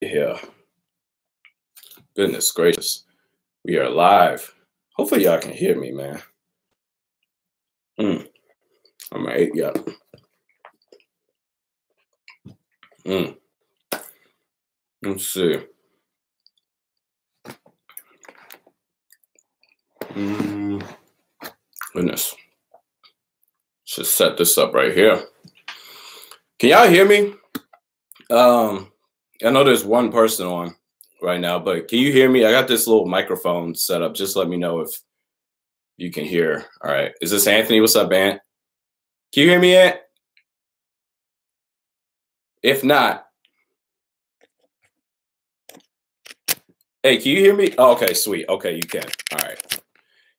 Yeah. Goodness gracious. We are live. Hopefully y'all can hear me, man. I'm right. Yeah. Let's see. Goodness. Should set this up right here. Can y'all hear me? I know there's one person on right now, but can you hear me? I got this little microphone set up. Just let me know if you can hear. All right. Is this Anthony? What's up, Ant? Can you hear me, Ant? If not, hey, can you hear me? Oh, okay, sweet. Okay, you can. All right.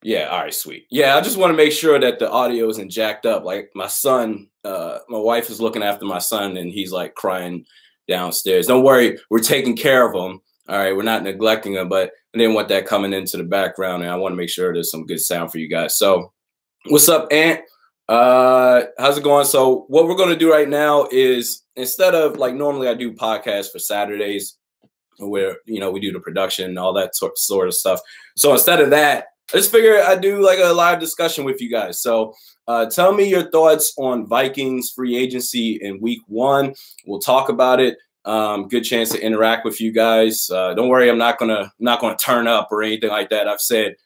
Yeah, all right, sweet. Yeah, I just want to make sure that the audio isn't jacked up. Like my son, my wife is looking after my son and he's like crying downstairs. Don't worry, we're taking care of him. All right, we're not neglecting him, but I didn't want that coming into the background, and I want to make sure there's some good sound for you guys. So what's up, Ant? How's it going? So what we're going to do right now is, instead of like normally I do podcasts for Saturdays where, we do the production and all that sort of stuff. So instead of that, I just figured I'd do like a live discussion with you guys. So tell me your thoughts on Vikings free agency in week 1. We'll talk about it. Good chance to interact with you guys. Don't worry, I'm not gonna turn up or anything like that. I've said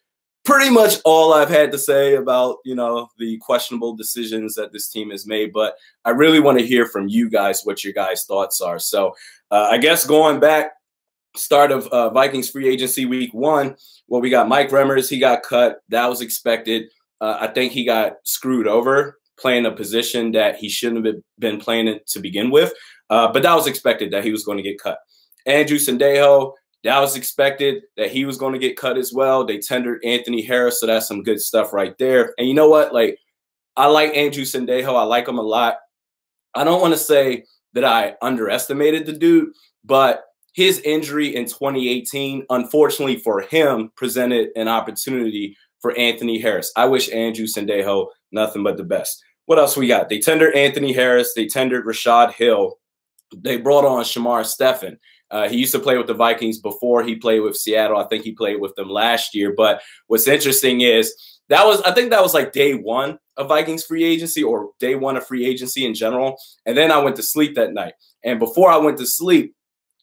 pretty much all I've had to say about, the questionable decisions that this team has made, but I really want to hear from you guys what your guys' thoughts are. So I guess going back, start of Vikings free agency week 1, well, we got Mike Remmers. He got cut. That was expected. I think he got screwed over playing a position that he shouldn't have been playing it to begin with. But that was expected that he was going to get cut. Andrew Sendejo, that was expected that he was going to get cut as well. They tendered Anthony Harris, so that's some good stuff right there. And you know what? Like, I like Andrew Sendejo. I like him a lot. I don't want to say that I underestimated the dude, but his injury in 2018, unfortunately for him, presented an opportunity for Anthony Harris. I wish Andrew Sendejo nothing but the best. What else we got? They tendered Anthony Harris. They tendered Rashad Hill. They brought on Shamar Stephen. He used to play with the Vikings before he played with Seattle. I think he played with them last year. But what's interesting is I think that was like day 1 of Vikings free agency, or day 1 of free agency in general. And then I went to sleep that night. And before I went to sleep,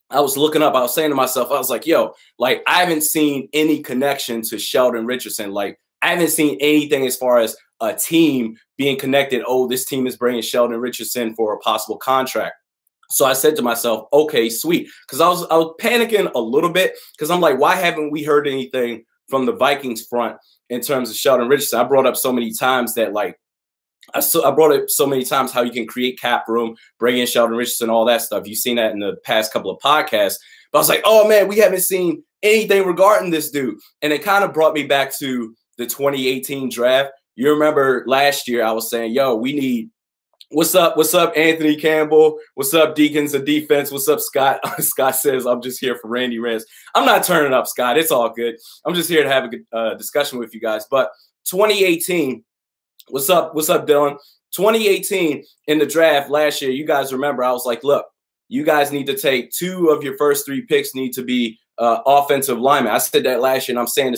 I was looking up, I was saying to myself, I was like, yo, like, I haven't seen any connection to Sheldon Richardson. Like, I haven't seen anything as far as a team being connected. Oh, this team is bringing Sheldon Richardson for a possible contract. So I said to myself, okay, sweet. Because I was panicking a little bit, because I'm like, why haven't we heard anything from the Vikings front in terms of Sheldon Richardson? I brought up so many times that, like, I brought up so many times how you can create cap room, bring in Sheldon Richardson, all that stuff. You've seen that in the past couple of podcasts. But I was like, oh, man, we haven't seen anything regarding this dude. And it kind of brought me back to the 2018 draft. You remember last year I was saying, yo, we need – what's up, Anthony Campbell? What's up, Deacons of Defense? What's up, Scott? Scott says, I'm just here for Randy Rance. I'm not turning up, Scott. It's all good. I'm just here to have a good discussion with you guys. But 2018 – what's up, Dylan? 2018 in the draft last year, you guys remember, I was like, look, you guys need to take 2 of your first 3 picks need to be offensive linemen. I said that last year, and I'm saying the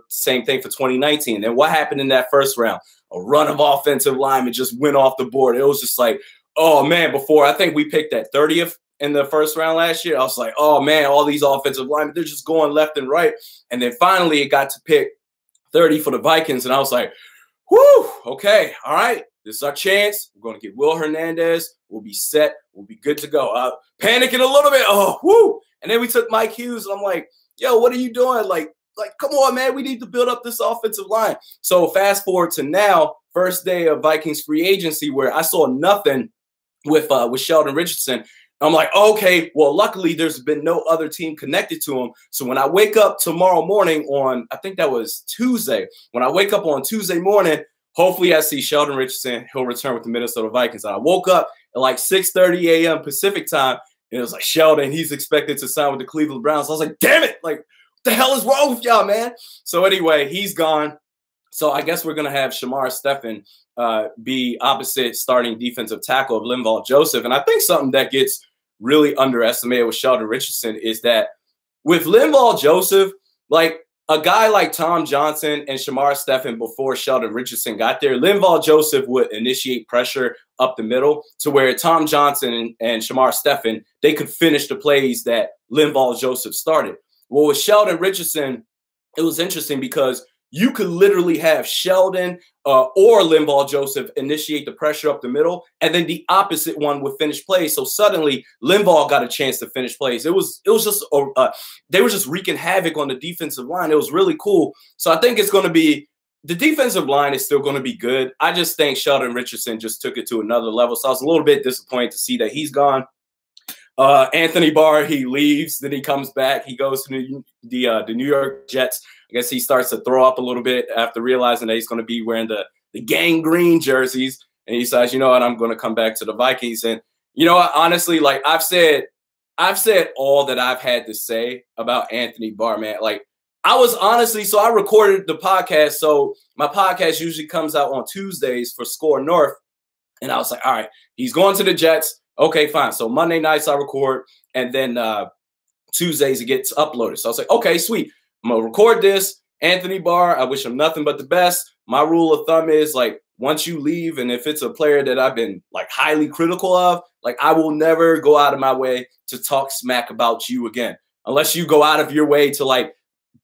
same thing for 2019. And what happened in that first round? A run of offensive linemen just went off the board. It was just like, oh, man, before I think we picked that 30th in the first round last year. I was like, oh, man, all these offensive linemen, they're just going left and right. And then finally it got to pick 30 for the Vikings, and I was like, whew, okay, all right. This is our chance. We're going to get Will Hernandez. We'll be set. We'll be good to go. Panicking a little bit. Oh, whoo. And then we took Mike Hughes, and I'm like, yo, what are you doing? Like, come on, man. We need to build up this offensive line. So fast forward to now, first day of Vikings free agency, where I saw nothing with Sheldon Richardson. I'm like, okay, well, luckily there's been no other team connected to him. So when I wake up tomorrow morning on, I think that was Tuesday, when I wake up on Tuesday morning, hopefully I see Sheldon Richardson. He'll return with the Minnesota Vikings. And I woke up at like 6:30 a.m. Pacific time, and it was like, Sheldon, he's expected to sign with the Cleveland Browns. I was like, damn it, like, what the hell is wrong with y'all, man? So anyway, he's gone. So I guess we're going to have Shamar Stephen be opposite starting defensive tackle of Linval Joseph. And I think something that gets really underestimated with Sheldon Richardson is that with Linval Joseph, like a guy like Tom Johnson and Shamar Stephen before Sheldon Richardson got there, Linval Joseph would initiate pressure up the middle to where Tom Johnson and Shamar Stephen, they could finish the plays that Linval Joseph started. Well, with Sheldon Richardson, it was interesting because you could literally have Sheldon or Linval Joseph initiate the pressure up the middle, and then the opposite one would finish plays. So suddenly Linval got a chance to finish plays. It was just they were just wreaking havoc on the defensive line. It was really cool. So I think it's going to be the defensive line is still going to be good. I just think Sheldon Richardson just took it to another level. So I was a little bit disappointed to see that he's gone. Anthony Barr, he leaves, then he comes back. He goes to the New York Jets. I guess he starts to throw up a little bit after realizing that he's going to be wearing the gang green jerseys. And he says, you know what, I'm going to come back to the Vikings. And you know what, honestly, like I've said all that I've had to say about Anthony Barr, man. Like I was honestly, so I recorded the podcast. So my podcast usually comes out on Tuesdays for Score North. And I was like, all right, he's going to the Jets. Okay, fine. So Monday nights I record, and then Tuesdays it gets uploaded. So I was like, okay, sweet. I'm going to record this. Anthony Barr, I wish him nothing but the best. My rule of thumb is like once you leave, and if it's a player that I've been like highly critical of, like I will never go out of my way to talk smack about you again. Unless you go out of your way to like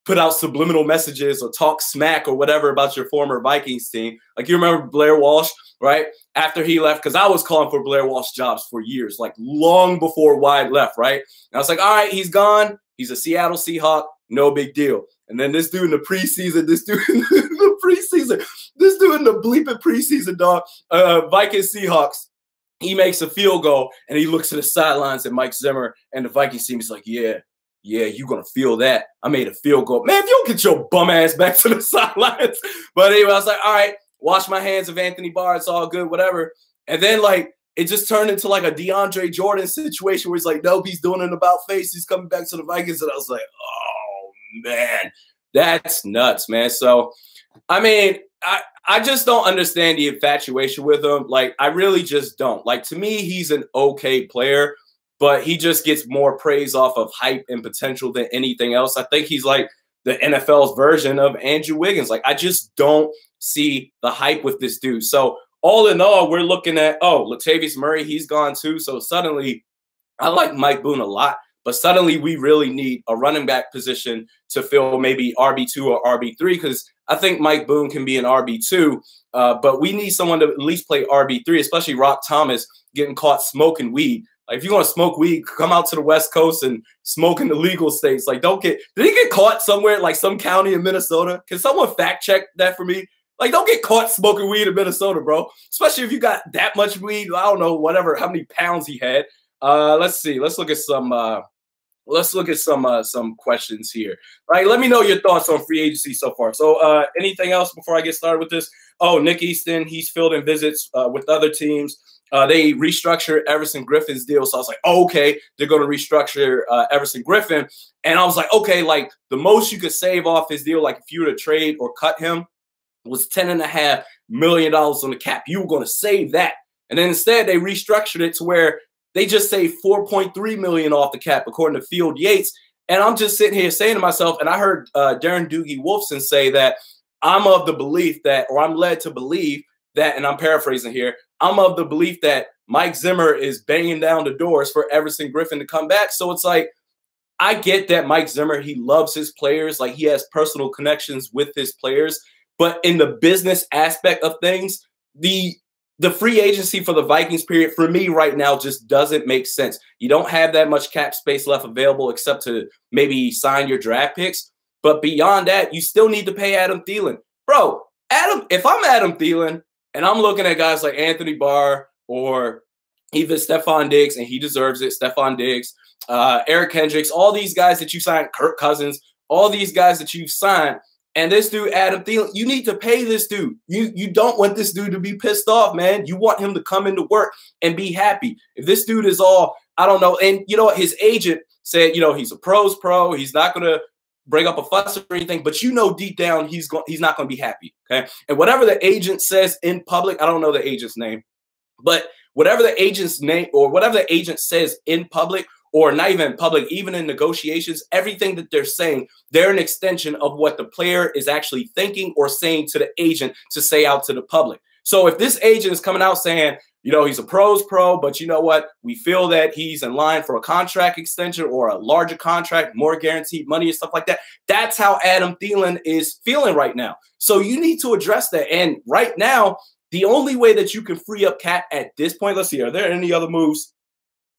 put out subliminal messages or talk smack or whatever about your former Vikings team. Like you remember Blair Walsh, right? After he left, because I was calling for Blair Walsh jobs for years, like long before Wide left, right? And I was like, all right, he's gone. He's a Seattle Seahawk. No big deal. And then this dude in the preseason, this dude in the bleeping preseason, dog, Vikings Seahawks, he makes a field goal and he looks to the sidelines at Mike Zimmer and the Vikings team is like, yeah, you're going to feel that. I made a field goal. Man, if you don't get your bum ass back to the sidelines. But anyway, I was like, all right, wash my hands of Anthony Barr. It's all good, whatever. And then, like, it just turned into, like, a DeAndre Jordan situation where he's like, nope, he's doing an about face. He's coming back to the Vikings. And I was like, oh, man, that's nuts, man. So, I mean, I just don't understand the infatuation with him. Like, I really just don't. Like, to me, he's an okay player, but he just gets more praise off of hype and potential than anything else. I think he's like the NFL's version of Andrew Wiggins. Like, I just don't see the hype with this dude. So all in all, we're looking at, Latavius Murray, he's gone too. So suddenly, I like Mike Boone a lot, but suddenly we really need a running back position to fill maybe RB2 or RB3, because I think Mike Boone can be an RB2, but we need someone to at least play RB3, especially Rock Thomas getting caught smoking weed. Like, if you want to smoke weed, come out to the West Coast and smoke in the legal states. Like, did he get caught somewhere, like some county in Minnesota? Can someone fact check that for me? Like, don't get caught smoking weed in Minnesota, bro. Especially if you got that much weed. I don't know, whatever, how many pounds he had. Let's see. Let's look at some questions here. Right, let me know your thoughts on free agency so far. So anything else before I get started with this? Oh, Nick Easton, he's filled in visits with other teams. They restructured Everson Griffin's deal. So I was like, oh, okay, they're going to restructure Everson Griffin. And I was like, okay, like the most you could save off his deal, like if you were to trade or cut him, was $10.5 million on the cap. You were going to save that. And then instead they restructured it to where they just saved $4.3 million off the cap, according to Field Yates. And I'm just sitting here saying to myself, and I heard Darren Doogie Wolfson say that I'm of the belief that, or I'm led to believe that, and I'm paraphrasing here, I'm of the belief that Mike Zimmer is banging down the doors for Everson Griffin to come back. So it's like, I get that Mike Zimmer, he loves his players. Like, he has personal connections with his players. But in the business aspect of things, the free agency for the Vikings period for me right now just doesn't make sense. You don't have that much cap space left available except to maybe sign your draft picks. But beyond that, you still need to pay Adam Thielen. Bro, if I'm Adam Thielen and I'm looking at guys like Anthony Barr or even Stephon Diggs, and he deserves it, Stephon Diggs, Eric Kendricks, all these guys that you signed, Kirk Cousins, all these guys that you've signed, and this dude, Adam Thielen, you need to pay this dude. You don't want this dude to be pissed off, man. You want him to come into work and be happy. If this dude is all, I don't know, and you know what, his agent said, you know, he's a pro's pro. He's not going to bring up a fuss or anything, but you know deep down he's not going to be happy, okay? And whatever the agent says in public, I don't know the agent's name, but whatever the agent's name or whatever the agent says in public, or not even in public, even in negotiations, everything that they're saying, they're an extension of what the player is actually thinking or saying to the agent to say out to the public. So if this agent is coming out saying, you know, he's a pro's pro, but you know what? We feel that he's in line for a contract extension or a larger contract, more guaranteed money and stuff like that. That's how Adam Thielen is feeling right now. So you need to address that. And right now, the only way that you can free up Cat at this point, let's see, are there any other moves?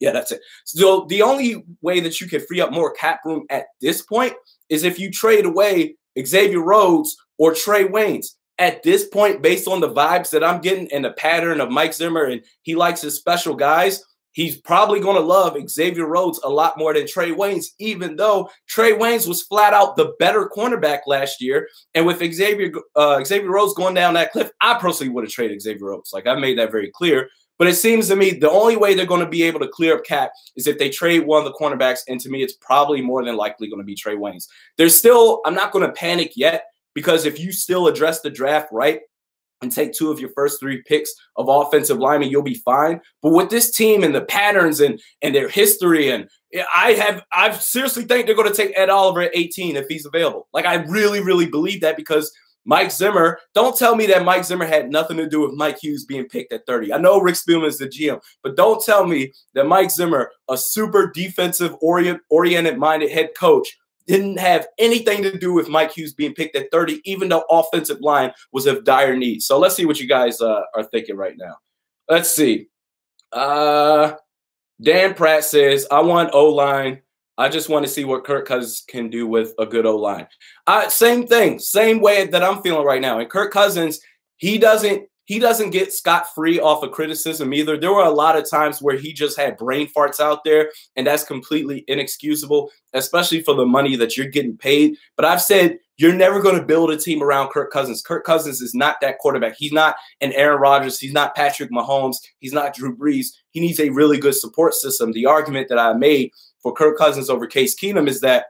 Yeah, that's it. So the only way that you can free up more cap room at this point is if you trade away Xavier Rhodes or Trey Waynes. At this point, based on the vibes that I'm getting and the pattern of Mike Zimmer, and he likes his special guys, he's probably going to love Xavier Rhodes a lot more than Trey Waynes, even though Trey Waynes was flat out the better cornerback last year. And with Xavier Rhodes going down that cliff, I personally would have traded Xavier Rhodes. Like, I made that very clear. But it seems to me the only way they're going to be able to clear up cap is if they trade one of the cornerbacks. And to me, it's probably more than likely going to be Trey Waynes. There's still, I'm not going to panic yet, because if you still address the draft right and take 2 of your first 3 picks of offensive linemen, you'll be fine. But with this team and the patterns and their history, and I seriously think they're going to take Ed Oliver at 18 if he's available. Like, I really, really believe that, because Mike Zimmer, don't tell me that Mike Zimmer had nothing to do with Mike Hughes being picked at 30. I know Rick Spielman is the GM, but don't tell me that Mike Zimmer, a super defensive oriented-minded head coach, didn't have anything to do with Mike Hughes being picked at 30, even though offensive line was of dire need. So let's see what you guys are thinking right now. Let's see. Dan Pratt says, I want O-line. I just want to see what Kirk Cousins can do with a good O-line. Same thing, same way that I'm feeling right now. And Kirk Cousins, he doesn't get scot-free off of criticism either. There were a lot of times where he just had brain farts out there, and that's completely inexcusable, especially for the money that you're getting paid. But I've said you're never going to build a team around Kirk Cousins. Kirk Cousins is not that quarterback. He's not an Aaron Rodgers. He's not Patrick Mahomes. He's not Drew Brees. He needs a really good support system. The argument that I made for Kirk Cousins over Case Keenum is that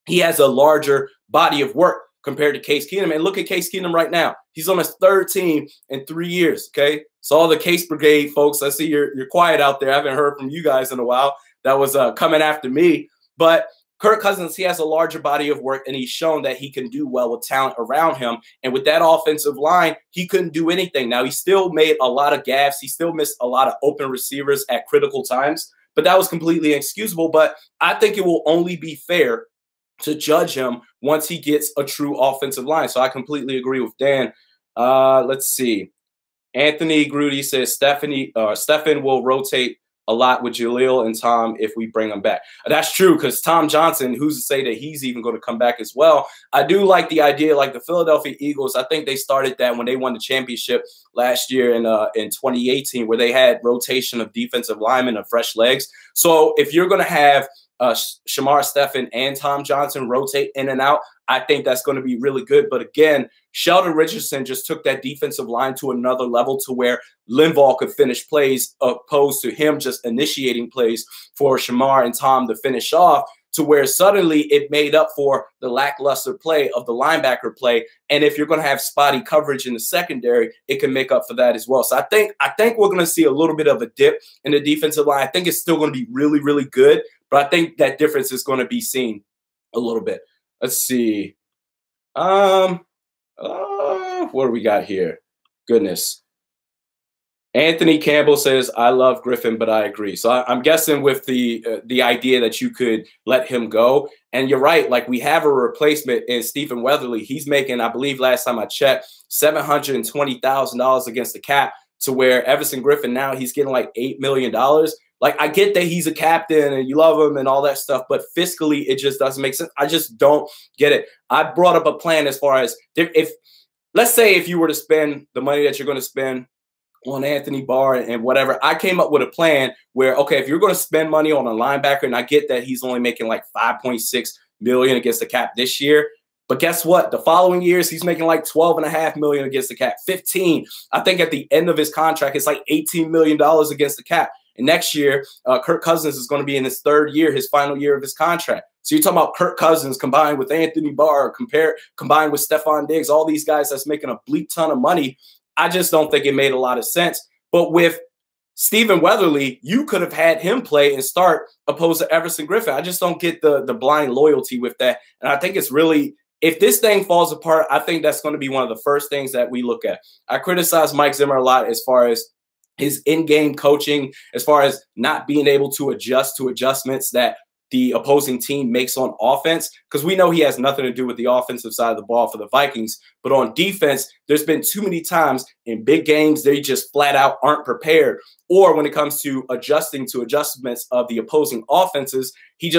he has a larger body of work compared to Case Keenum. And look at Case Keenum right now. He's on his 3rd team in 3 years, okay? So all the Case Brigade folks, I see you're quiet out there. I haven't heard from you guys in a while. That was coming after me. But Kirk Cousins, he has a larger body of work, and he's shown that he can do well with talent around him. And with that offensive line, he couldn't do anything. Now, he still made a lot of gaffes. He still missed a lot of open receivers at critical times. But that was completely inexcusable. But I think it will only be fair to judge him once he gets a true offensive line. So I completely agree with Dan. Let's see. Anthony Grudy says Stefan will rotate a lot with Jaleel and Tom if we bring them back. That's true, because Tom Johnson, who's to say that he's even going to come back as well? I do like the idea, like the Philadelphia Eagles. I think they started that when they won the championship last year in 2018, where they had rotation of defensive linemen and fresh legs. So if you're going to have Shamar Stephen and Tom Johnson rotate in and out, I think that's going to be really good. But again, Sheldon Richardson just took that defensive line to another level, to where Linval could finish plays, opposed to him just initiating plays for Shamar and Tom to finish off, to where suddenly it made up for the lackluster play of the linebacker play. And if you're going to have spotty coverage in the secondary, it can make up for that as well. So I think we're going to see a little bit of a dip in the defensive line. I think it's still going to be really, really good, but I think that difference is going to be seen a little bit. Let's see. What do we got here? Goodness. Anthony Campbell says, I love Griffin, but I agree. So I'm guessing with the idea that you could let him go. And you're right. Like, we have a replacement in Stephen Weatherly. He's making, I believe last time I checked, $720,000 against the cap, to where Everson Griffin now he's getting like $8 million. Like, I get that he's a captain and you love him and all that stuff, but fiscally, it just doesn't make sense. I just don't get it. I brought up a plan as far as let's say if you were to spend the money that you're going to spend on Anthony Barr and whatever, I came up with a plan where, okay, if you're going to spend money on a linebacker, and I get that he's only making like $5.6 million against the cap this year, but guess what? The following years, he's making like $12.5 million against the cap, 15. I think at the end of his contract, it's like $18 million against the cap. And next year, Kirk Cousins is going to be in his 3rd year, his final year of his contract. So you're talking about Kirk Cousins combined with Anthony Barr, combined with Stephon Diggs, all these guys that's making a bleak ton of money. I just don't think it made a lot of sense. But with Stephen Weatherly, you could have had him play and start opposed to Everson Griffin. I just don't get the blind loyalty with that. And I think it's really, if this thing falls apart, I think that's going to be one of the first things that we look at. I criticize Mike Zimmer a lot as far as his in-game coaching, as far as not being able to adjust to adjustments that the opposing team makes on offense, because we know he has nothing to do with the offensive side of the ball for the Vikings. But on defense, there's been too many times in big games they just flat out aren't prepared. Or when it comes to adjusting to adjustments of the opposing offenses, he's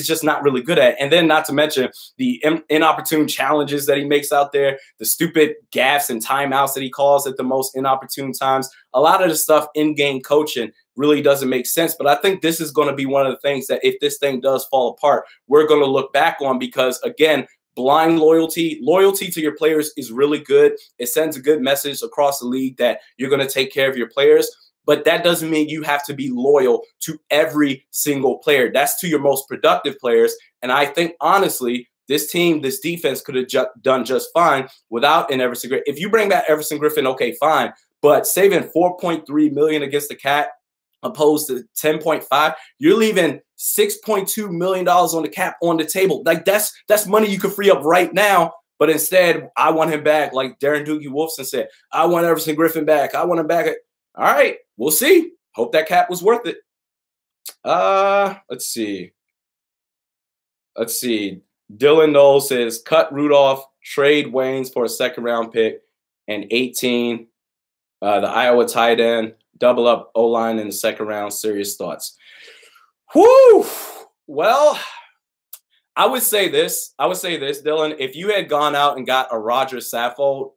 just not really good at it. And then not to mention the inopportune challenges that he makes out there, the stupid gaffes and timeouts that he calls at the most inopportune times. A lot of the stuff in-game coaching really doesn't make sense. But I think this is going to be one of the things that if this thing does fall apart, we're going to look back on, because, again, blind loyalty to your players is really good. It sends a good message across the league that you're going to take care of your players. But that doesn't mean you have to be loyal to every single player. That's to your most productive players. And I think, honestly, this team, this defense could have done just fine without an Everson Griffin. If you bring back Everson Griffin, okay, fine. But saving $4.3 million against the cap opposed to 10.5, you're leaving $6.2 million on the cap on the table. Like that's money you could free up right now. But instead, I want him back. Like Darren Doogie Wolfson said, I want Everson Griffin back. I want him back. All right, we'll see. Hope that cap was worth it. Let's see. Dylan Knowles says, cut Rudolph, trade Waynes for a second-round pick, and 18, the Iowa tight end, double up O-line in the second round. Serious thoughts. Whew. Well, I would say this, Dylan. If you had gone out and got a Roger Saffold,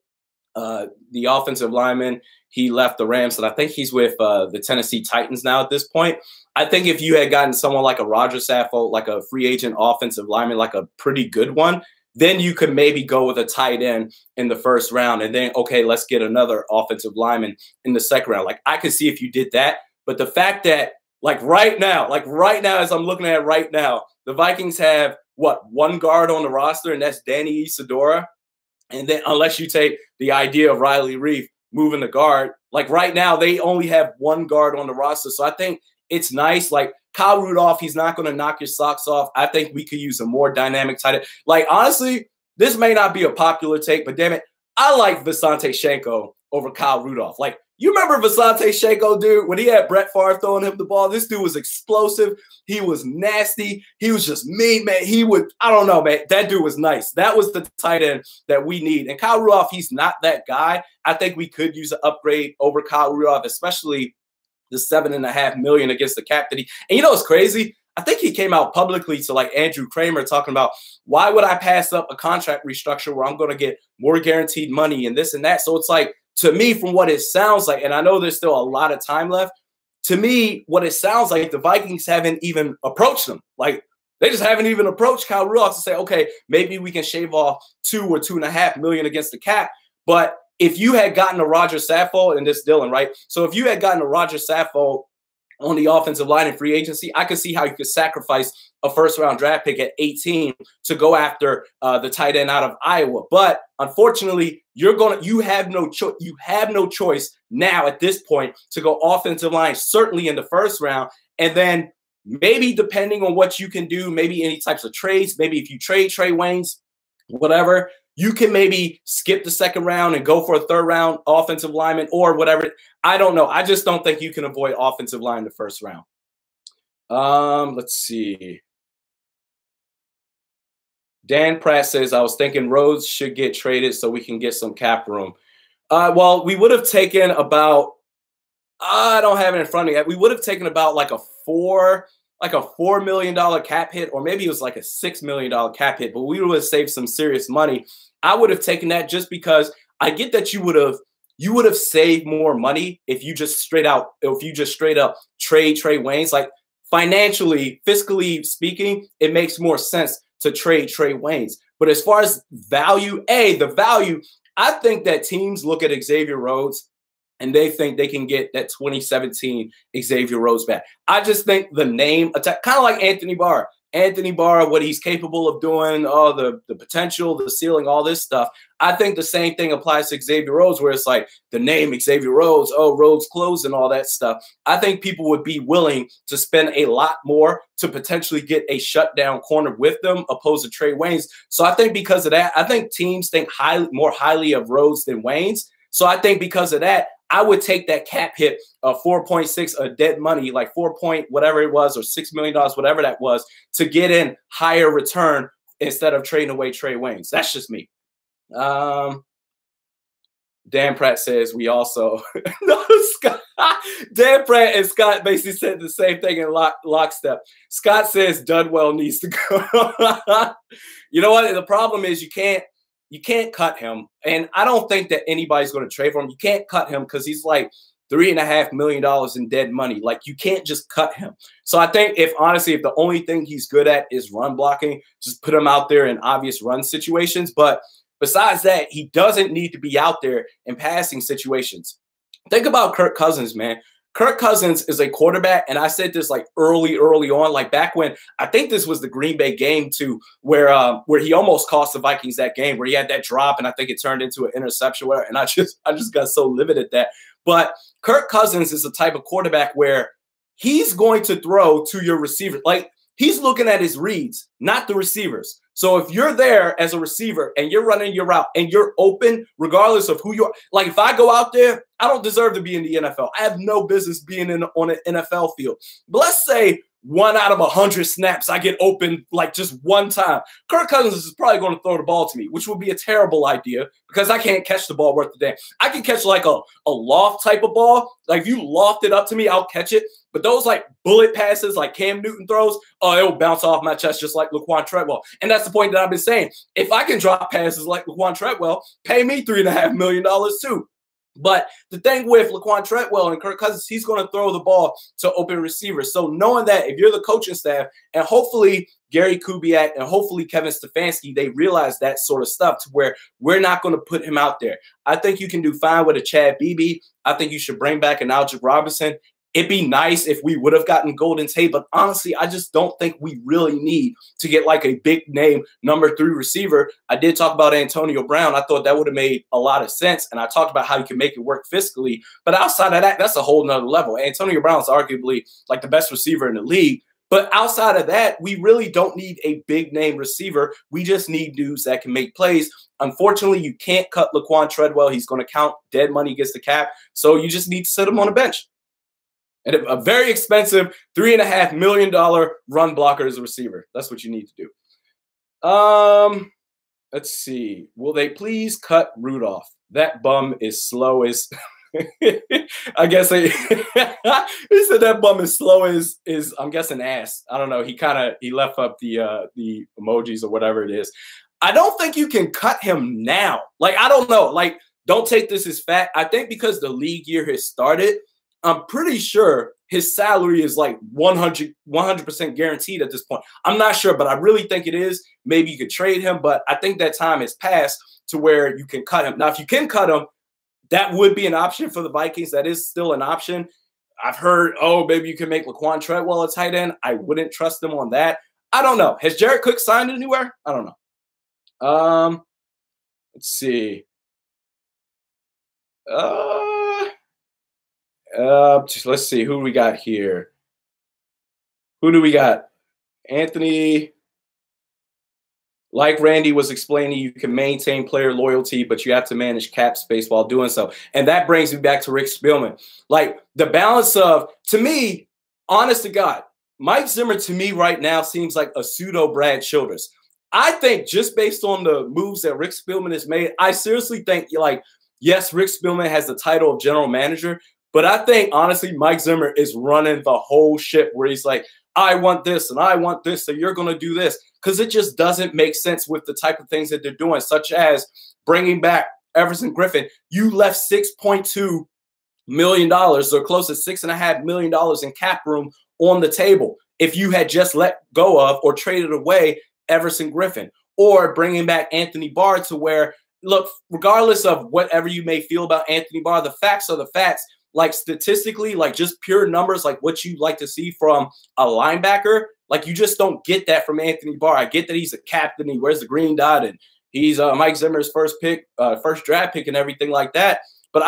the offensive lineman, he left the Rams, and I think he's with the Tennessee Titans now at this point. I think if you had gotten someone like a Roger Saffold, like a free agent offensive lineman, like a pretty good one, then you could maybe go with a tight end in the first round. And then, okay, let's get another offensive lineman in the second round. Like, I could see if you did that. But the fact that, right now, as I'm looking at it right now, the Vikings have, one guard on the roster, and that's Danny Isidora. And then unless you take the idea of Riley Reef moving the guard, right now they only have one guard on the roster. So I think it's nice. Like Kyle Rudolph, he's not going to knock your socks off. I think we could use a more dynamic tight end. Honestly, this may not be a popular take, but damn it, I like Visanthe Shenko over Kyle Rudolph. You remember Visanthe Shenko, dude, when he had Brett Favre throwing him the ball? This dude was explosive. He was nasty. He was just mean, man. I don't know, man. That dude was nice. That was the tight end that we need. And Kyle Rudolph, he's not that guy. I think we could use an upgrade over Kyle Rudolph, especially the $7.5 million against the cap that and you know what's crazy? I think he came out publicly to Andrew Kramer talking about, why would I pass up a contract restructure where I'm going to get more guaranteed money and this and that? So it's to me, from what it sounds like, and I know there's still a lot of time left, to me, what it sounds like, the Vikings haven't even approached them. They just haven't even approached Kyle Rudolph to say, okay, maybe we can shave off $2 or $2.5 million against the cap. But if you had gotten a Roger Saffold, and this Dylan, right? So if you had gotten a Roger Saffold on the offensive line in free agency, I could see how you could sacrifice a first-round draft pick at 18 to go after the tight end out of Iowa. But unfortunately, you have no choice now at this point to go offensive line, certainly in the first round, and then maybe depending on what you can do, maybe any types of trades, maybe if you trade Trey Waynes, whatever, you can maybe skip the second round and go for a third-round offensive lineman or whatever. I don't know. I just don't think you can avoid offensive line in the first round. Let's see. Dan Pratt says, I was thinking Rhodes should get traded so we can get some cap room. Well, we would have taken about, I don't have it in front of me. We would have taken about a $4 million cap hit, or maybe it was a $6 million cap hit, but we would have saved some serious money. I would have taken that just because I get that you would have saved more money if you just straight up trade Trey Waynes. Financially, fiscally speaking, it makes more sense to trade Trey Waynes. But as far as value, I think that teams look at Xavier Rhodes and they think they can get that 2017 Xavier Rhodes back. I just think the name, kind of like Anthony Barr. Anthony Barr, what he's capable of doing, all the potential, the ceiling, all this stuff. I think the same thing applies to Xavier Rhodes, where it's like the name Xavier Rhodes, oh, Rhodes closed and all that stuff. I think people would be willing to spend a lot more to potentially get a shutdown corner with them opposed to Trey Waynes. So I think because of that, I think teams think more highly of Rhodes than Waynes. So I think because of that, I would take that cap hit of 4.6 of dead money, like 4 point whatever it was, or $6 million, whatever that was, to get in higher return instead of trading away Trey Waynes. That's just me. Dan Pratt says we also no, Scott. Dan Pratt and Scott basically said the same thing in lockstep. Scott says Dudwell needs to go. You know what? The problem is you can't cut him. And I don't think that anybody's going to trade for him. You can't cut him because he's like $3.5 million in dead money. Like, you can't just cut him. So I think if the only thing he's good at is run blocking, just put him out there in obvious run situations. But besides that, he doesn't need to be out there in passing situations. Think about Kirk Cousins, man. Kirk Cousins is a quarterback, and I said this like early on, like back when I think this was the Green Bay game too, where he almost cost the Vikings that game, where he had that drop, and I think it turned into an interception. And I just got so livid at that. But Kirk Cousins is the type of quarterback where he's going to throw to your receiver. Like, he's looking at his reads, not the receivers. So if you're there as a receiver and you're running your route and you're open, regardless of who you are, like if I go out there, I don't deserve to be in the NFL. I have no business being on an NFL field. But let's say 1 out of 100 snaps, I get open like just one time. Kirk Cousins is probably going to throw the ball to me, which would be a terrible idea because I can't catch the ball worth the damn. I can catch like a loft type of ball. Like if you loft it up to me, I'll catch it. But those like bullet passes, like Cam Newton throws, oh, it will bounce off my chest just like Laquan Treadwell. And that's the point that I've been saying. If I can drop passes like Laquan Treadwell, pay me $3.5 million too. But the thing with Laquan Treadwell and Kirk Cousins, he's going to throw the ball to open receivers. So knowing that if you're the coaching staff, and hopefully Gary Kubiak and hopefully Kevin Stefanski, they realize that sort of stuff to where we're not going to put him out there. I think you can do fine with a Chad Beebe. I think you should bring back an Alger Robinson. It'd be nice if we would have gotten Golden Tate, but honestly, I just don't think we really need to get like a big name number 3 receiver. I did talk about Antonio Brown. I thought that would have made a lot of sense, and I talked about how you can make it work fiscally. But outside of that, that's a whole nother level. Antonio Brown is arguably like the best receiver in the league. But outside of that, we really don't need a big name receiver. We just need dudes that can make plays. Unfortunately, you can't cut Laquan Treadwell. He's going to count dead money against the cap. So you just need to sit him on the bench. And a very expensive $3.5 million run blocker as a receiver. That's what you need to do. Let's see. Will they please cut Rudolph? That bum is slow as I guess he said that bum is slow as I'm guessing ass. I don't know. He left up the emojis or whatever it is. I don't think you can cut him now. Like, I don't know. Like, don't take this as fact. I think because the league year has started, I'm pretty sure his salary is like 100% guaranteed at this point. I'm not sure, but I really think it is. Maybe you could trade him, but I think that time has passed to where you can cut him. Now, if you can cut him, that would be an option for the Vikings. That is still an option. I've heard, oh, maybe you can make Laquan Treadwell a tight end. I wouldn't trust them on that. I don't know. Has Jared Cook signed anywhere? I don't know. Let's see. Let's see who we got here. Who do we got? Anthony. Like Randy was explaining, you can maintain player loyalty, but you have to manage cap space while doing so. And that brings me back to Rick Spielman. Like, the balance of, to me, honest to God, Mike Zimmer to me right now seems like a pseudo Brad Childress. I think just based on the moves that Rick Spielman has made, I seriously think, like, yes, Rick Spielman has the title of general manager, but I think, honestly, Mike Zimmer is running the whole ship where he's like, I want this and I want this, so you're going to do this. Because it just doesn't make sense with the type of things that they're doing, such as bringing back Everson Griffin. You left $6.2 million or close to $6.5 million in cap room on the table if you had just let go of or traded away Everson Griffin, or bringing back Anthony Barr to where, look, regardless of whatever you may feel about Anthony Barr, the facts are the facts. Like, statistically, like just pure numbers, like what you like to see from a linebacker, Like, you just don't get that from Anthony Barr. I get that he's a captain. He wears the green dot, and he's Mike Zimmer's first draft pick and everything like that. But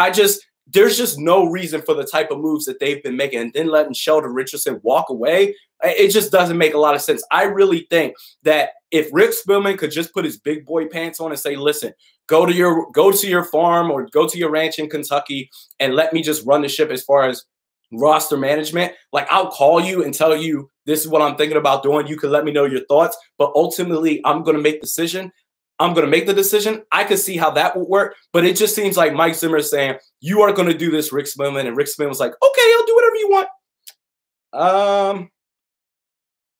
there's just no reason for the type of moves that they've been making, and then letting Sheldon Richardson walk away. It just doesn't make a lot of sense. I really think that if Rick Spielman could just put his big boy pants on and say, listen, go to your farm or go to your ranch in Kentucky and let me just run the ship as far as roster management. Like, I'll call you and tell you this is what I'm thinking about doing. You can let me know your thoughts, but ultimately I'm going to make the decision. I could see how that would work, but it just seems like Mike Zimmer is saying, you are going to do this, Rick Spielman. And Rick Spielman was like, okay, I'll do whatever you want.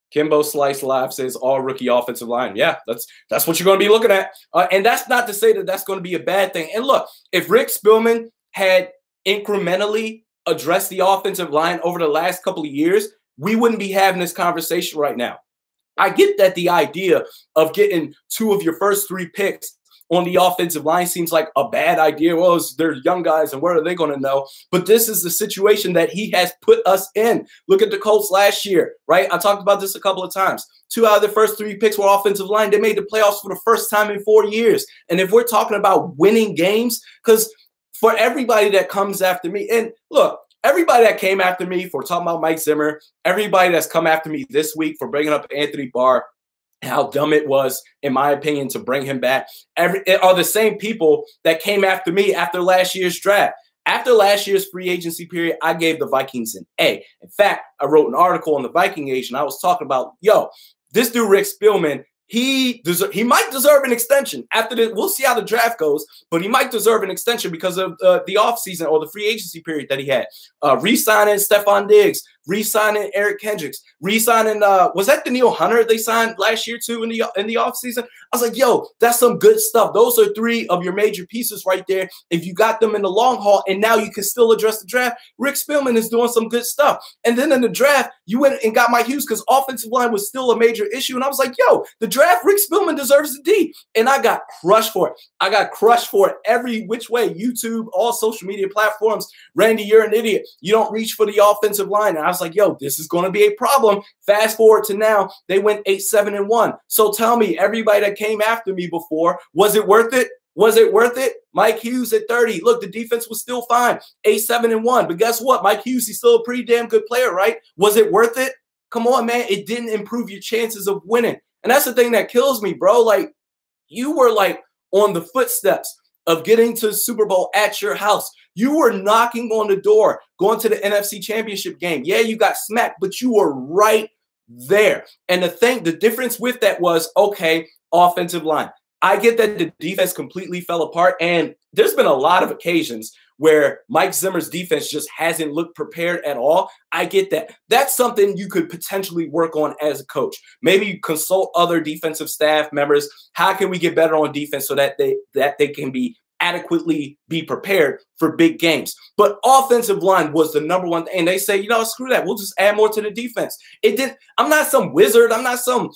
Kimbo Slice Live says all rookie offensive line. Yeah, that's what you're going to be looking at. And that's not to say that that's going to be a bad thing. And look, if Rick Spielman had incrementally addressed the offensive line over the last couple of years, we wouldn't be having this conversation right now. I get that the idea of getting 2 of your first 3 picks on the offensive line seems like a bad idea. Well, they're young guys, and what are they going to know? But this is the situation that he has put us in. Look at the Colts last year, right? I talked about this a couple of times. 2 out of the first 3 picks were offensive line. They made the playoffs for the first time in 4 years. And if we're talking about winning games, because for everybody that comes after me, and look, everybody that came after me for talking about Mike Zimmer, everybody that's come after me this week for bringing up Anthony Barr, how dumb it was, in my opinion, to bring him back, are the same people that came after me after last year's draft. After last year's free agency period, I gave the Vikings an A. In fact, I wrote an article on the Viking Age, and I was talking about, this dude Rick Spielman, he might deserve an extension after this. We'll see how the draft goes, but he might deserve an extension because of the offseason or the free agency period that he had. Re-signing Stephon Diggs, re-signing Eric Kendricks, re-signing was that Danielle Hunter they signed last year too in the offseason? I was like, that's some good stuff. Those are 3 of your major pieces right there. If you got them in the long haul and now you can still address the draft, Rick Spielman is doing some good stuff. And then in the draft, you went and got Mike Hughes because offensive line was still a major issue. And I was like, the draft, Rick Spielman deserves a D. And I got crushed for it. Every which way, YouTube, all social media platforms. Randy, you're an idiot. You don't reach for the offensive line. And I was like, this is going to be a problem. Fast forward to now, they went 8-7-1. So tell me, everybody that came after me before, was it worth it? Was it worth it? Mike Hughes at 30. Look, the defense was still fine. 8-7-1. But guess what? Mike Hughes, he's still a pretty damn good player, right? Was it worth it? Come on, man. It didn't improve your chances of winning. And that's the thing that kills me, bro. Like, you were like on the footsteps of getting to the Super Bowl at your house. You were knocking on the door, going to the NFC Championship game. Yeah, you got smacked, but you were right there. And the difference with that was, okay, offensive line. I get that the defense completely fell apart, and there's been a lot of occasions where Mike Zimmer's defense just hasn't looked prepared at all. I get that. That's something you could potentially work on as a coach. Maybe consult other defensive staff members. How can we get better on defense so that they can be adequately be prepared for big games? But offensive line was the number one thing. And they say, screw that. We'll just add more to the defense. I'm not some wizard. I'm not some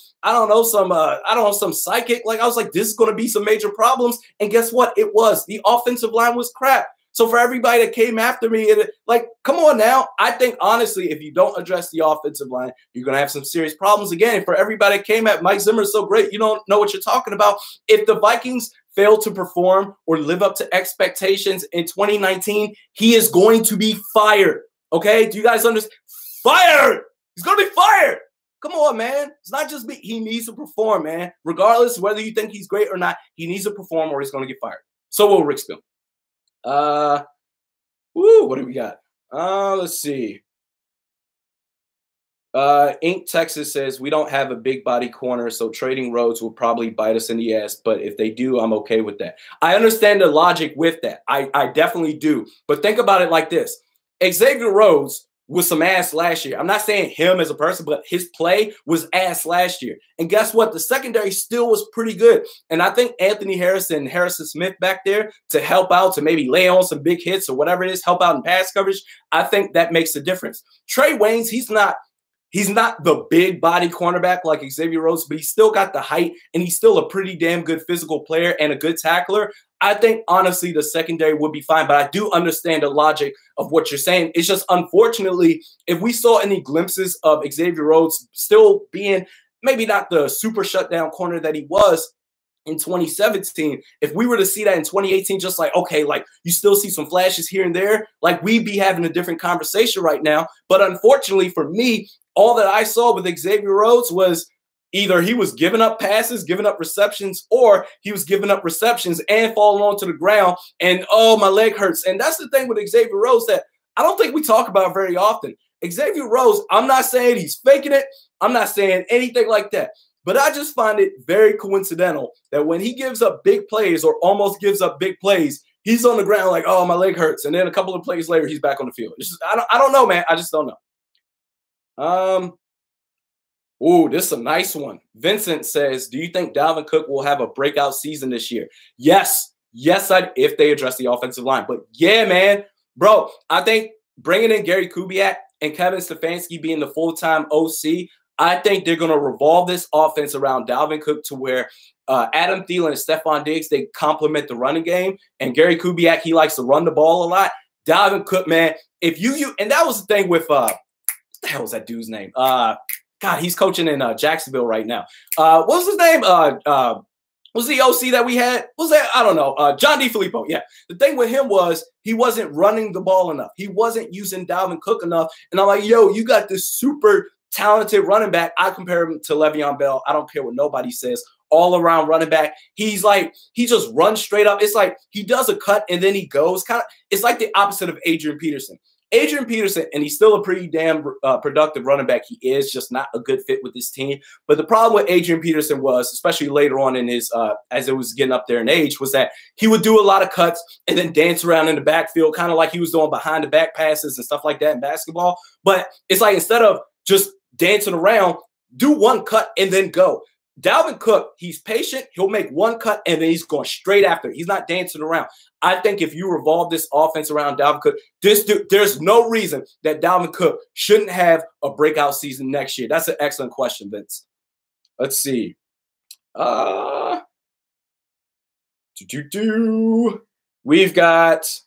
psychic. Like, I was like, this is going to be some major problems. And guess what? It was. The offensive line was crap. So for everybody that came after me, come on now. I think, honestly, if you don't address the offensive line, you're going to have some serious problems again. And for everybody that came at Mike Zimmer is so great, you don't know what you're talking about. If the Vikings fail to perform or live up to expectations in 2019, he is going to be fired. Okay? Do you guys understand? Fired! He's going to be fired! Come on, man. It's not just me. He needs to perform, man. Regardless of whether you think he's great or not, he needs to perform or he's going to get fired. So will Rick Spielman. What do we got? Let's see. Ink Texas says, we don't have a big body corner, so trading Rhodes will probably bite us in the ass. But if they do, I'm okay with that. I understand the logic with that. I definitely do. But think about it like this. Xavier Rhodes was some ass last year. I'm not saying him as a person, but his play was ass last year. And guess what? The secondary still was pretty good. And I think Anthony Harrison and Harrison Smith back there to help out, to maybe lay on some big hits or whatever it is, help out in pass coverage, I think that makes a difference. Trey Waynes, he's not He's not the big body cornerback like Xavier Rhodes, but he's still got the height, and he's still a pretty damn good physical player and a good tackler. I think, honestly, the secondary would be fine, but I do understand the logic of what you're saying. It's just, unfortunately, if we saw any glimpses of Xavier Rhodes still being maybe not the super shutdown corner that he was in 2017, if we were to see that in 2018, just like, okay, like you still see some flashes here and there, like we'd be having a different conversation right now. But unfortunately for me, all that I saw with Xavier Rhodes was either he was giving up passes, giving up receptions, or he was giving up receptions and falling onto the ground and, oh, my leg hurts. And that's the thing with Xavier Rhodes that I don't think we talk about very often. Xavier Rhodes, I'm not saying he's faking it. I'm not saying anything like that. But I just find it very coincidental that when he gives up big plays or almost gives up big plays, he's on the ground like, oh, my leg hurts. And then a couple of plays later, he's back on the field. It's just, I don't know, man. I just don't know. Oh, this is a nice one. Vincent says, do you think Dalvin Cook will have a breakout season this year? Yes. Yes, if they address the offensive line. But yeah, man. Bro, I think bringing in Gary Kubiak and Kevin Stefanski being the full-time OC, I think they're going to revolve this offense around Dalvin Cook to where Adam Thielen and Stephon Diggs, they complement the running game. And Gary Kubiak, he likes to run the ball a lot. Dalvin Cook, man, if you and that was the thing with what the hell was that dude's name? God, he's coaching in Jacksonville right now. What was his name? Was the OC that we had? Was that? I don't know. John DeFilippo. Yeah. The thing with him was he wasn't running the ball enough. He wasn't using Dalvin Cook enough. And I'm like, yo, you got this super talented running back. I compare him to Le'Veon Bell. I don't care what nobody says. All around running back. He's like, he just runs straight up. It's like he does a cut and then he goes. It's like the opposite of Adrian Peterson. Adrian Peterson, and he's still a pretty damn productive running back. He is just not a good fit with this team. But the problem with Adrian Peterson was, especially later on in his, as it was getting up there in age, was that he would do a lot of cuts and then dance around in the backfield, kind of like he was doing behind the back passes and stuff like that in basketball. But it's like instead of just dancing around, do one cut and then go. Dalvin Cook, he's patient. He'll make one cut, and then he's going straight after it. He's not dancing around. I think if you revolve this offense around Dalvin Cook, there's no reason that Dalvin Cook shouldn't have a breakout season next year. That's an excellent question, Vince. Let's see. We've got,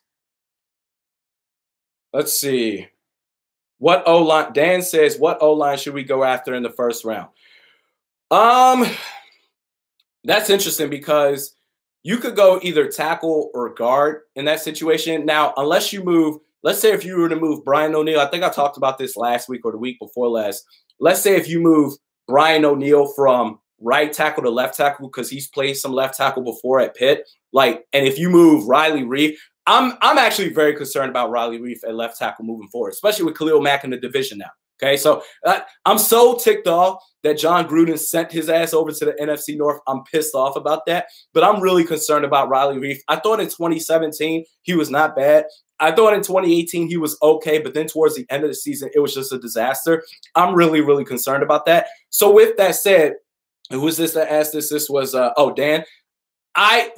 let's see. What O-line? Dan says, what O-line should we go after in the first round? That's interesting because you could go either tackle or guard in that situation. Now, unless you move, let's say if you were to move Brian O'Neill, I think I talked about this last week or the week before last. Let's say if you move Brian O'Neill from right tackle to left tackle because he's played some left tackle before at Pitt, and if you move Riley Reef, I'm actually very concerned about Riley Reef at left tackle moving forward, especially with Khalil Mack in the division now. Okay, so I'm so ticked off that John Gruden sent his ass over to the NFC North. I'm pissed off about that, but I'm really concerned about Riley Reef. I thought in 2017 he was not bad. I thought in 2018 he was okay, but then towards the end of the season, it was just a disaster. I'm really, really concerned about that. So with that said, who was this that asked this? This was, Dan.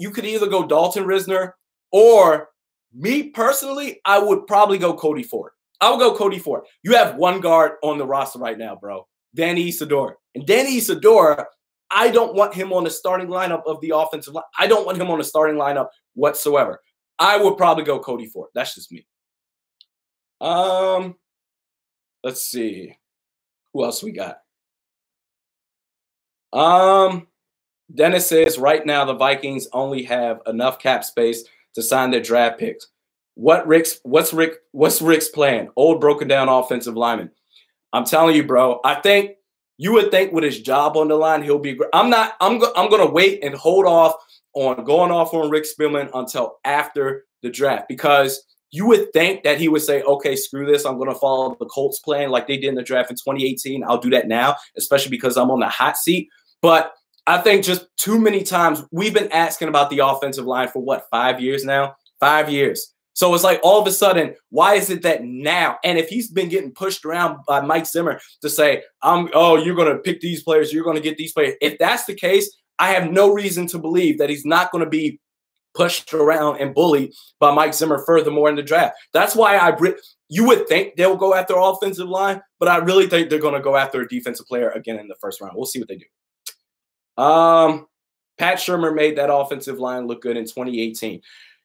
You could either go Dalton Risner or me personally, I would probably go Cody Ford. I would go Cody Ford. You have one guard on the roster right now, bro. Danny Isidora. And Danny Isidora, I don't want him on the starting lineup of the offensive line. I don't want him on the starting lineup whatsoever. I would probably go Cody Ford. That's just me. Let's see. Who else we got? Dennis says right now the Vikings only have enough cap space to sign their draft picks. What's Rick's plan? Old broken down offensive lineman. I'm telling you, bro. I think you would think with his job on the line, he'll be great. I'm going to wait and hold off on going off on Rick Spielman until after the draft because you would think that he would say, okay, screw this. I'm going to follow the Colts plan like they did in the draft in 2018. I'll do that now, especially because I'm on the hot seat. But I think just too many times we've been asking about the offensive line for 5 years now? 5 years. So it's like all of a sudden, why is it that now? And if he's been getting pushed around by Mike Zimmer to say, you're going to pick these players, you're going to get these players. If that's the case, I have no reason to believe that he's not going to be pushed around and bullied by Mike Zimmer furthermore in the draft. That's why You would think they'll go after offensive line, but I really think they're going to go after a defensive player again in the first round. We'll see what they do. Pat Shurmur made that offensive line look good in 2018.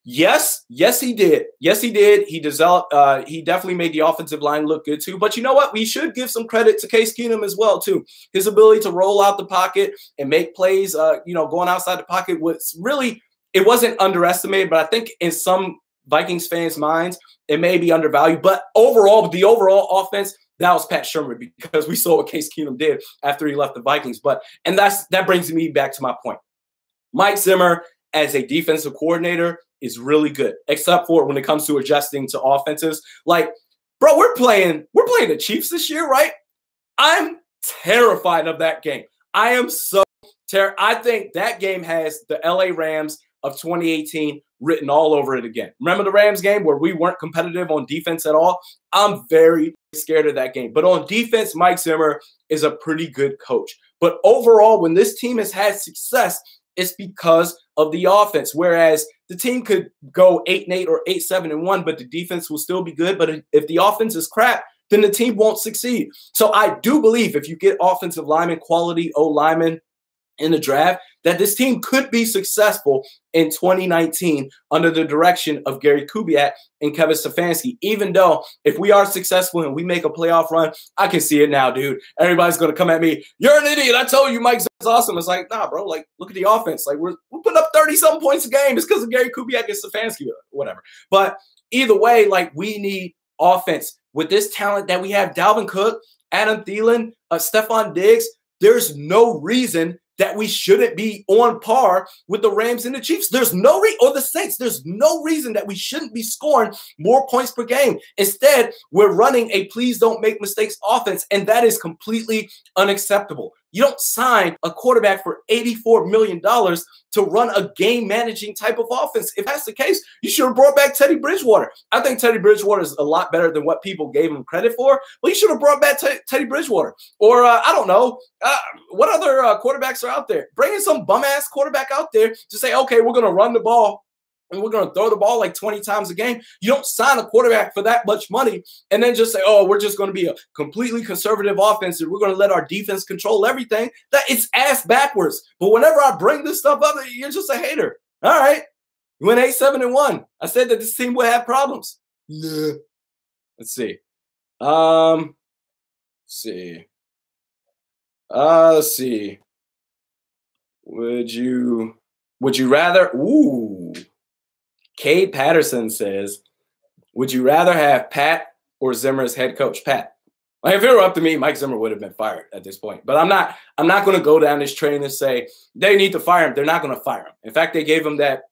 Yes, he did. Yes, he did. He definitely made the offensive line look good too. But you know what? We should give some credit to Case Keenum as well too. His ability to roll out the pocket and make plays, going outside the pocket was really, it wasn't underestimated, but I think in some Vikings fans' minds, it may be undervalued. But overall, the overall offense, that was Pat Shurmur, because we saw what Case Keenum did after he left the Vikings. And that brings me back to my point. Mike Zimmer as a defensive coordinator is really good, except for when it comes to adjusting to offenses. Like, bro, we're playing the Chiefs this year, right? I'm terrified of that game. I am so terrified. I think that game has the LA Rams of 2018 written all over it again. Remember the Rams game where we weren't competitive on defense at all? I'm very scared of that game. But on defense, Mike Zimmer is a pretty good coach. But overall, when this team has had success, it's because of the offense. Whereas the team could go 8-8 or 8-7-1, but the defense will still be good. But if the offense is crap, then the team won't succeed. So I do believe if you get offensive linemen, quality O linemen in the draft, that this team could be successful in 2019 under the direction of Gary Kubiak and Kevin Stefanski. Even though if we are successful and we make a playoff run, I can see it now, dude. Everybody's going to come at me. You're an idiot. I told you Mike Zimmer's awesome. It's like, nah, bro, like, look at the offense. Like, we're putting up 30-something points a game. It's because of Gary Kubiak and Stefanski, whatever. But either way, like, we need offense. With this talent that we have, Dalvin Cook, Adam Thielen, Stephon Diggs, there's no reason that we shouldn't be on par with the Rams and the Chiefs. There's no or the Saints. There's no reason that we shouldn't be scoring more points per game. Instead, we're running a please don't make mistakes offense, and that is completely unacceptable. You don't sign a quarterback for $84 million to run a game-managing type of offense. If that's the case, you should have brought back Teddy Bridgewater. I think Teddy Bridgewater is a lot better than what people gave him credit for, but you should have brought back Teddy Bridgewater. Or, I don't know, what other quarterbacks are out there? Bring in some bum-ass quarterback out there to say, okay, we're going to run the ball and we're going to throw the ball like 20 times a game. You don't sign a quarterback for that much money and then just say, oh, we're just going to be a completely conservative offense and we're going to let our defense control everything. That it's ass backwards. But whenever I bring this stuff up, you're just a hater. All right. You went 8-7-1. I said that this team would have problems. Yeah. Let's see. Let's see. Would you rather? Ooh. Cade Patterson says, would you rather have Pat or Zimmer as head coach? Pat. Like, if it were up to me, Mike Zimmer would have been fired at this point. But I'm not going to go down this train and say they need to fire him. They're not going to fire him. In fact, they gave him that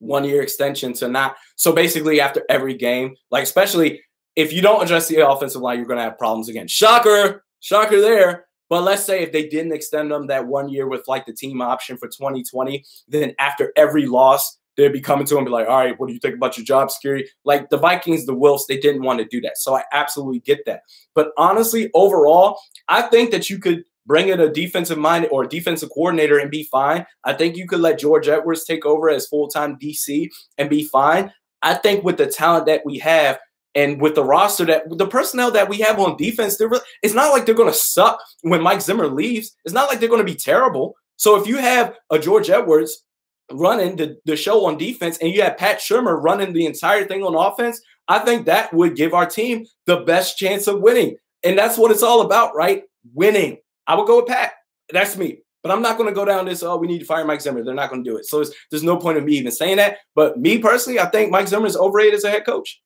1-year extension to not. So basically, after every game, like especially if you don't address the offensive line, you're going to have problems again. Shocker there. But let's say if they didn't extend them that 1 year with like the team option for 2020, then after every loss, they'd be coming to him and be like, all right, what do you think about your job security? Like the Vikings, the Wolves, they didn't want to do that. So I absolutely get that. But honestly, overall, I think that you could bring in a defensive mind or a defensive coordinator and be fine. I think you could let George Edwards take over as full-time DC and be fine. I think with the talent that we have and with the roster the personnel that we have on defense, it's not like they're going to suck when Mike Zimmer leaves. It's not like they're going to be terrible. So if you have a George Edwards running the show on defense and you have Pat Shurmur running the entire thing on offense, I think that would give our team the best chance of winning. And that's what it's all about, right? Winning. I would go with Pat. That's me. But I'm not going to go down this, oh, we need to fire Mike Zimmer. They're not going to do it. So there's no point in me even saying that. But me personally, I think Mike Zimmer is overrated as a head coach.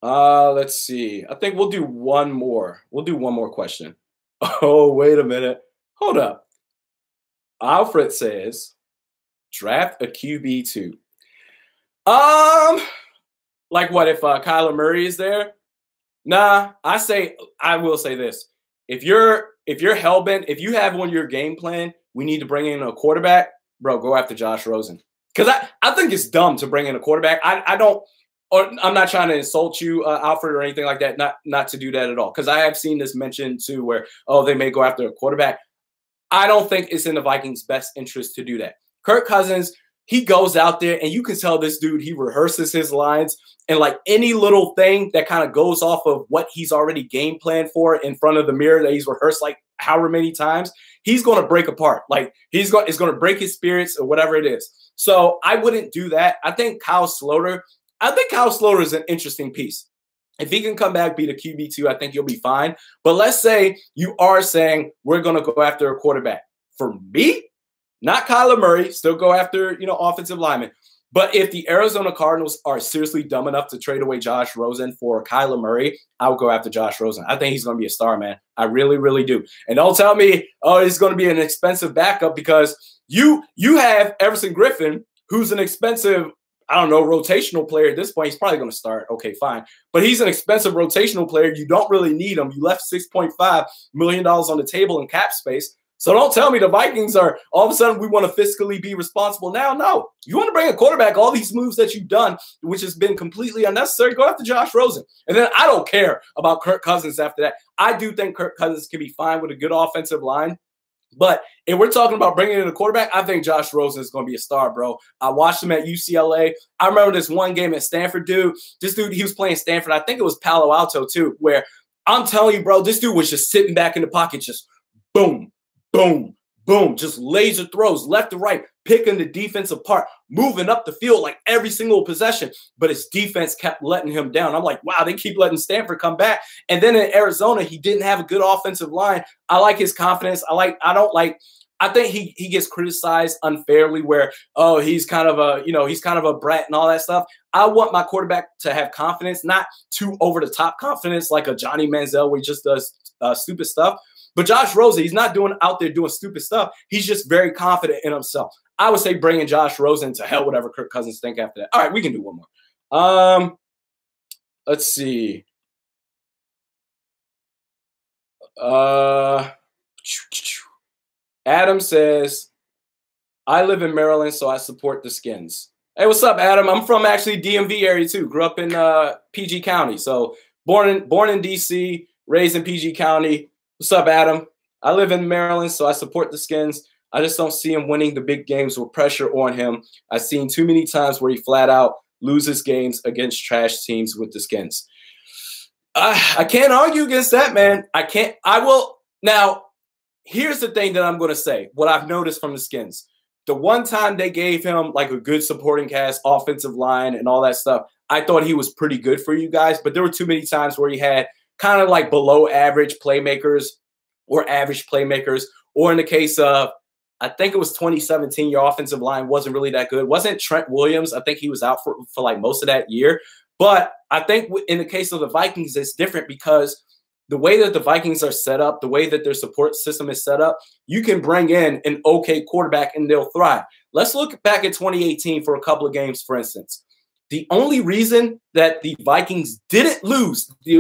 Let's see. I think we'll do one more. We'll do one more question. Oh, wait a minute. Hold up. Alfred says, draft a QB2. Like what if Kyler Murray is there? Nah, I will say this. If you're hellbent, if you have on your game plan, we need to bring in a quarterback, bro, go after Josh Rosen. Because I think it's dumb to bring in a quarterback. I'm not trying to insult you, Alfred, or anything like that. Not to do that at all. Because I have seen this mentioned too where, oh, they may go after a quarterback. I don't think it's in the Vikings' best interest to do that. Kirk Cousins, he goes out there and you can tell this dude, he rehearses his lines, and like any little thing that kind of goes off of what he's already game planned for in front of the mirror that he's rehearsed like however many times, he's going to break apart. Like it's going to break his spirits or whatever it is. So I wouldn't do that. I think Kyle Sloter is an interesting piece. If he can come back, be the QB2, I think you'll be fine. But let's say you are saying we're going to go after a quarterback. For me, not Kyler Murray, still go after, offensive linemen. But if the Arizona Cardinals are seriously dumb enough to trade away Josh Rosen for Kyler Murray, I would go after Josh Rosen. I think he's going to be a star, man. I really, really do. And don't tell me, oh, he's going to be an expensive backup, because you have Everson Griffin, who's an expensive, I don't know, rotational player at this point. He's probably going to start. Okay, fine. But he's an expensive rotational player. You don't really need him. You left $6.5 million on the table in cap space. So don't tell me the Vikings are all of a sudden we want to fiscally be responsible now. No, you want to bring a quarterback, all these moves that you've done, which has been completely unnecessary, go after Josh Rosen. And then I don't care about Kirk Cousins after that. I do think Kirk Cousins can be fine with a good offensive line. But if we're talking about bringing in a quarterback, I think Josh Rosen is going to be a star, bro. I watched him at UCLA. I remember this one game at Stanford, dude. This dude, he was playing Stanford. I think it was Palo Alto, too, where I'm telling you, bro, this dude was just sitting back in the pocket, just boom, boom, boom, just laser throws left to right, picking the defense apart, moving up the field like every single possession. But his defense kept letting him down. I'm like, wow, they keep letting Stanford come back. And then in Arizona, he didn't have a good offensive line. I like his confidence. I think he gets criticized unfairly where, oh, he's kind of a brat and all that stuff. I want my quarterback to have confidence, not too over the top confidence like a Johnny Manziel where he just does stupid stuff. But Josh Rosen, he's not out there doing stupid stuff. He's just very confident in himself. I would say bringing Josh Rosen to hell, whatever Kirk Cousins think after that. All right, we can do one more. Let's see. Adam says, I live in Maryland, so I support the Skins. Hey, what's up, Adam? I'm from actually DMV area too. Grew up in PG County. So born in DC, raised in PG County. What's up, Adam? I live in Maryland, so I support the Skins. I just don't see him winning the big games with pressure on him. I've seen too many times where he flat out loses games against trash teams with the Skins. I can't argue against that, man. I will. Now, here's the thing that I'm going to say, what I've noticed from the Skins. The one time they gave him like a good supporting cast, offensive line, and all that stuff, I thought he was pretty good for you guys. But there were too many times where he had kind of like below average playmakers or average playmakers. Or in the case of, I think it was 2017, your offensive line wasn't really that good. Wasn't Trent Williams? I think he was out for like most of that year. But I think in the case of the Vikings, it's different because the way that the Vikings are set up, the way that their support system is set up, you can bring in an okay quarterback and they'll thrive. Let's look back at 2018 for a couple of games, for instance. The only reason that the Vikings didn't lose to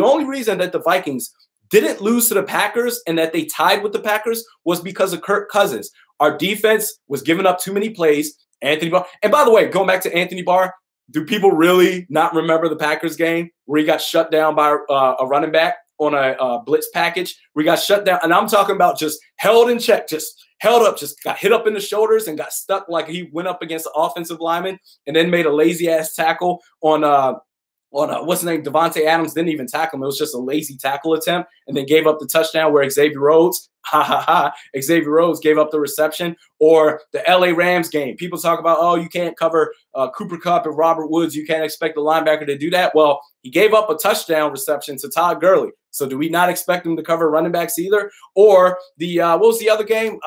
the Packers and that they tied with the Packers was because of Kirk Cousins. Our defense was giving up too many plays. Anthony Barr. And by the way, going back to Anthony Barr, do people really not remember the Packers game where he got shut down by a running back on a blitz package? We got shut down. And I'm talking about just held in check, just held up, just got hit up in the shoulders and got stuck like he went up against the offensive lineman and then made a lazy-ass tackle on what's his name? Devontae Adams didn't even tackle him. It was just a lazy tackle attempt and then gave up the touchdown where Xavier Rhodes, Xavier Rhodes gave up the reception. Or the LA Rams game. People talk about, oh, you can't cover Cooper Kupp and Robert Woods. You can't expect the linebacker to do that. Well, he gave up a touchdown reception to Todd Gurley. So do we not expect him to cover running backs either? Or the what was the other game?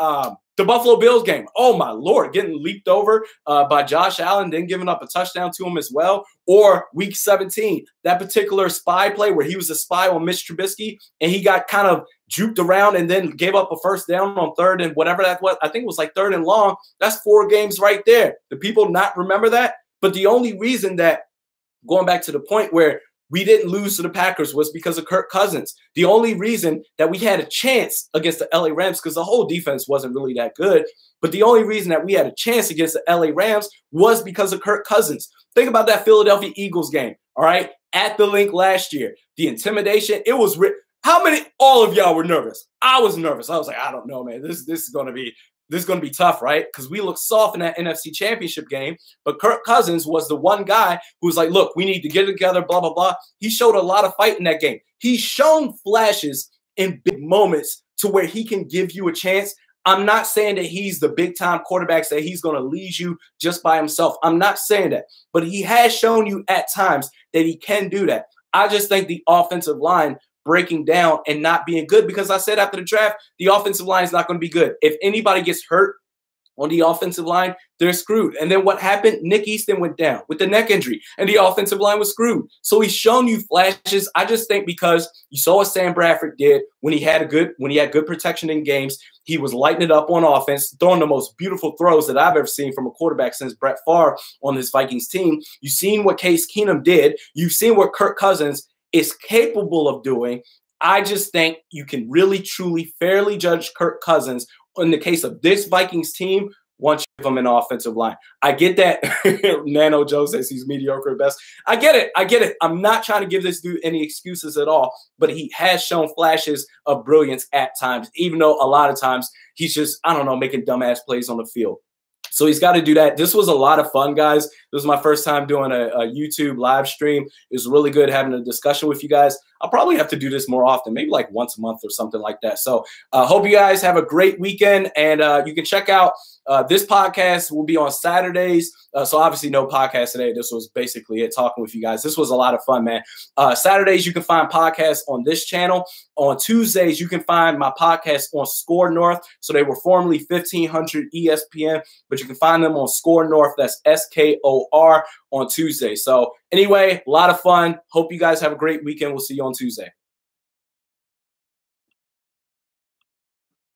The Buffalo Bills game. Oh, my Lord, getting leaped over by Josh Allen, then giving up a touchdown to him as well. Or week 17, that particular spy play where he was a spy on Mitch Trubisky and he got kind of juked around and then gave up a first down on third and whatever that was. I think it was like third and long. That's 4 games right there. Do people not remember that? But the only reason that, going back to the point where we didn't lose to the Packers was because of Kirk Cousins. The only reason that we had a chance against the LA Rams, because the whole defense wasn't really that good, but the only reason that we had a chance against the LA Rams was because of Kirk Cousins. Think about that Philadelphia Eagles game, all right, at the Link last year. The intimidation, it was how many? All of y'all were nervous. I was nervous. I was like, I don't know, man. This is going to be this is going to be tough, right? Because we looked soft in that NFC Championship game, but Kirk Cousins was the one guy who was like, look, we need to get together, blah, blah, blah. He showed a lot of fight in that game. He's shown flashes in big moments to where he can give you a chance. I'm not saying that he's the big-time quarterback, that he's going to lead you just by himself. I'm not saying that. But he has shown you at times that he can do that. I just think the offensive line breaking down and not being good, because I said after the draft, the offensive line is not going to be good. If anybody gets hurt on the offensive line, they're screwed. And then what happened? Nick Easton went down with the neck injury, and the offensive line was screwed. So he's shown you flashes. I just think because you saw what Sam Bradford did when he had good protection in games, he was lighting it up on offense, throwing the most beautiful throws that I've ever seen from a quarterback since Brett Favre on this Vikings team. You've seen what Case Keenum did. You've seen what Kirk Cousins is capable of doing. I just think you can really, truly, fairly judge Kirk Cousins in the case of this Vikings team once you give him an offensive line. I get that. Nano Joe says he's mediocre at best. I get it. I get it. I'm not trying to give this dude any excuses at all, but he has shown flashes of brilliance at times, even though a lot of times he's just, I don't know, making dumbass plays on the field. So he's got to do that. This was a lot of fun, guys. This was my first time doing a YouTube live stream. It was really good having a discussion with you guys. I'll probably have to do this more often, maybe like once a month or something like that. So hope you guys have a great weekend. And you can check out this podcast will be on Saturdays. So obviously no podcast today. This was basically it, talking with you guys. This was a lot of fun, man. Saturdays, you can find podcasts on this channel. On Tuesdays, you can find my podcast on Score North. So they were formerly 1500 ESPN, but you can find them on Score North. That's SKOR on Tuesday. So anyway, a lot of fun. Hope you guys have a great weekend. We'll see you on Tuesday.